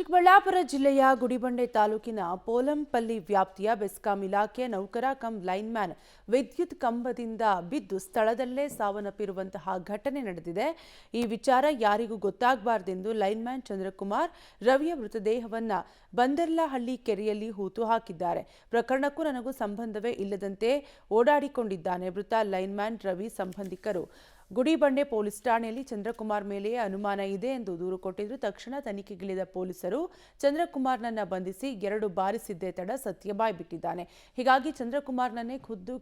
ಚಿಕ್ಕಬಳ್ಳಾಪುರ ಜಿಲ್ಲೆಯ ಗುಡಿಬಂಡೆ ತಾಲೂಕಿನ ಪೋಲಂಪಲ್ಲಿ ವ್ಯಾಪ್ತಿಯ ಬೆಸ್ಕಾಂ ಇಲಾಖೆಯ ನೌಕರ ಕಮ್ ಲೈನ್ಮ್ಯಾನ್ ವಿದ್ಯುತ್ ಕಂಬದಿಂದ ಬಿದ್ದು ಸ್ಥಳದಲ್ಲೇ ಸಾವನ್ನಪ್ಪಿರುವಂತಹ ಘಟನೆ ನಡೆದಿದೆ. ಈ ವಿಚಾರ ಯಾರಿಗೂ ಗೊತ್ತಾಗಬಾರದೆಂದು ಲೈನ್ಮ್ಯಾನ್ ಚಂದ್ರಕುಮಾರ್ ರವಿಯ ಮೃತದೇಹವನ್ನು ಬಂದರ್ಲಹಳ್ಳಿ ಕೆರೆಯಲ್ಲಿ ಹೂತು ಹಾಕಿದ್ದಾರೆ. ಪ್ರಕರಣಕ್ಕೂ ನನಗೂ ಸಂಬಂಧವೇ ಇಲ್ಲದಂತೆ ಓಡಾಡಿಕೊಂಡಿದ್ದಾನೆ. ಮೃತ ಲೈನ್ಮ್ಯಾನ್ ರವಿ ಸಂಬಂಧಿಕರು ಗುಡಿಬಂಡೆ ಪೊಲೀಸ್ ಠಾಣೆಯಲ್ಲಿ ಚಂದ್ರಕುಮಾರ್ ಮೇಲೆ ಅನುಮಾನ ಇದೆ ಎಂದು ದೂರು ಕೊಟ್ಟಿದ್ದು, ತಕ್ಷಣ ತನಿಖೆಗಿಳಿದ ಪೊಲೀಸರು ಚಂದ್ರಕುಮಾರ್ನನ್ನ ಬಂಧಿಸಿ 2 ಬಾರಿಸಿದ್ದೇ ತಡ ಸತ್ಯ ಬಾಯ್ಬಿಟ್ಟಿದ್ದಾನೆ. ಹೀಗಾಗಿ ಚಂದ್ರಕುಮಾರ್ನನ್ನೇ ಖುದ್ದು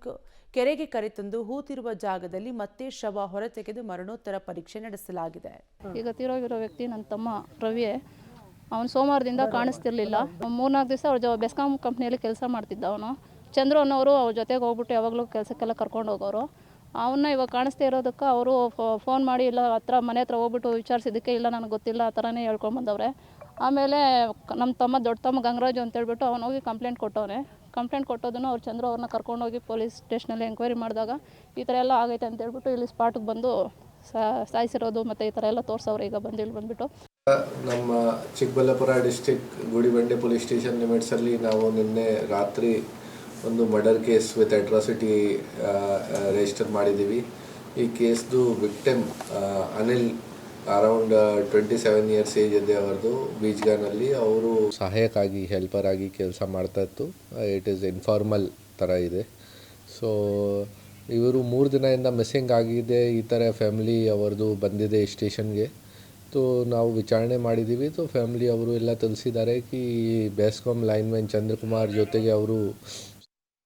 ಕೆರೆಗೆ ಕರೆತಂದು ಹೂತಿರುವ ಜಾಗದಲ್ಲಿ ಮತ್ತೆ ಶವ ಹೊರತೆಗೆದು ಮರಣೋತ್ತರ ಪರೀಕ್ಷೆ ನಡೆಸಲಾಗಿದೆ. ಈಗ ತೀರೋಗಿರೋ ವ್ಯಕ್ತಿ ನನ್ನ ತಮ್ಮ ರವಿ. ಅವನು ಸೋಮವಾರದಿಂದ ಕಾಣಿಸ್ತಿರ್ಲಿಲ್ಲ. 3-4 ದಿವಸ ಅವ್ರ ಬೆಸ್ಕಾಂ ಕಂಪ್ನಿಯಲ್ಲಿ ಕೆಲಸ ಮಾಡ್ತಿದ್ದ. ಅವನು ಚಂದ್ರು ಅನ್ನೋರು ಅವ್ರ ಜೊತೆಗೆ ಹೋಗ್ಬಿಟ್ಟು ಯಾವಾಗಲೂ ಕೆಲಸಕ್ಕೆಲ್ಲ ಕರ್ಕೊಂಡು ಹೋಗೋರು. ಅವನ್ನ ಇವಾಗ ಕಾಣಿಸ್ತಾ ಇರೋದಕ್ಕೆ ಅವರು ಫೋನ್ ಮಾಡಿ ಇಲ್ಲ ಮನೆ ಹತ್ರ ಹೋಗ್ಬಿಟ್ಟು ವಿಚಾರಿಸಿದ್ದಕ್ಕೆ ಇಲ್ಲ ನನಗೆ ಗೊತ್ತಿಲ್ಲ ಆ ಥರನೇ ಹೇಳ್ಕೊಂಬಂದವ್ರೆ. ಆಮೇಲೆ ನಮ್ಮ ತಮ್ಮ ದೊಡ್ಡ ತಮ್ಮ ಗಂಗರಾಜು ಅಂತೇಳ್ಬಿಟ್ಟು ಅವನು ಹೋಗಿ ಕಂಪ್ಲೇಂಟ್ ಕೊಟ್ಟವನೆ. ಕಂಪ್ಲೇಂಟ್ ಕೊಟ್ಟೋದನ್ನು ಅವ್ರು ಚಂದ್ರು ಅವ್ರನ್ನ ಕರ್ಕೊಂಡೋಗಿ ಪೊಲೀಸ್ ಸ್ಟೇಷನಲ್ಲಿ ಎಂಕ್ವೈರಿ ಮಾಡಿದಾಗ ಈ ಥರ ಎಲ್ಲ ಆಗೈತೆ ಅಂತೇಳ್ಬಿಟ್ಟು ಇಲ್ಲಿ ಸ್ಪಾಟಿಗೆ ಬಂದು ಸಾಯಿಸಿರೋದು ಮತ್ತು ಈ ಥರ ಎಲ್ಲ ತೋರಿಸವ್ರೆ. ಈಗ ಬಂದು ಇಲ್ಲಿ ಬಂದುಬಿಟ್ಟು ನಮ್ಮ Chikkaballapur district Gudibande police station ಲಿಮಿಟ್ಸಲ್ಲಿ ನಾವು ನಿನ್ನೆ ರಾತ್ರಿ ಒಂದು murder case with atrocity register ಮಾಡಿದ್ದೀವಿ. ಈ ಕೇಸ್ದು victim Anil around 27 years age ಇದೆ ಅವರದು. ಬೀಜ್ಗಾನಲ್ಲಿ ಅವರು ಸಹಾಯಕ್ಕಾಗಿ ಹೆಲ್ಪರ್ ಆಗಿ ಕೆಲಸ ಮಾಡ್ತಾಯಿತ್ತು. ಇಟ್ ಈಸ್ ಇನ್ಫಾರ್ಮಲ್ ಥರ ಇದೆ. ಸೊ ಇವರು 3 ದಿನದಿಂದ ಮಿಸ್ಸಿಂಗ್ ಆಗಿದೆ. ಈ ಥರ ಫ್ಯಾಮಿಲಿ ಅವರದು ಬಂದಿದೆ ಸ್ಟೇಷನ್ಗೆ. तो ನಾವು ವಿಚಾರಣೆ ಮಾಡಿದ್ದೀವಿ. तो ಫ್ಯಾಮಿಲಿ ಅವರು ಎಲ್ಲ ತಿಳಿಸಿದ್ದಾರೆ ಕಿ ಬೆಸ್ಕಾಂ ಲೈನ್ಮನ್ ಚಂದ್ರಕುಮಾರ್ ಜೊತೆಗೆ ಅವರು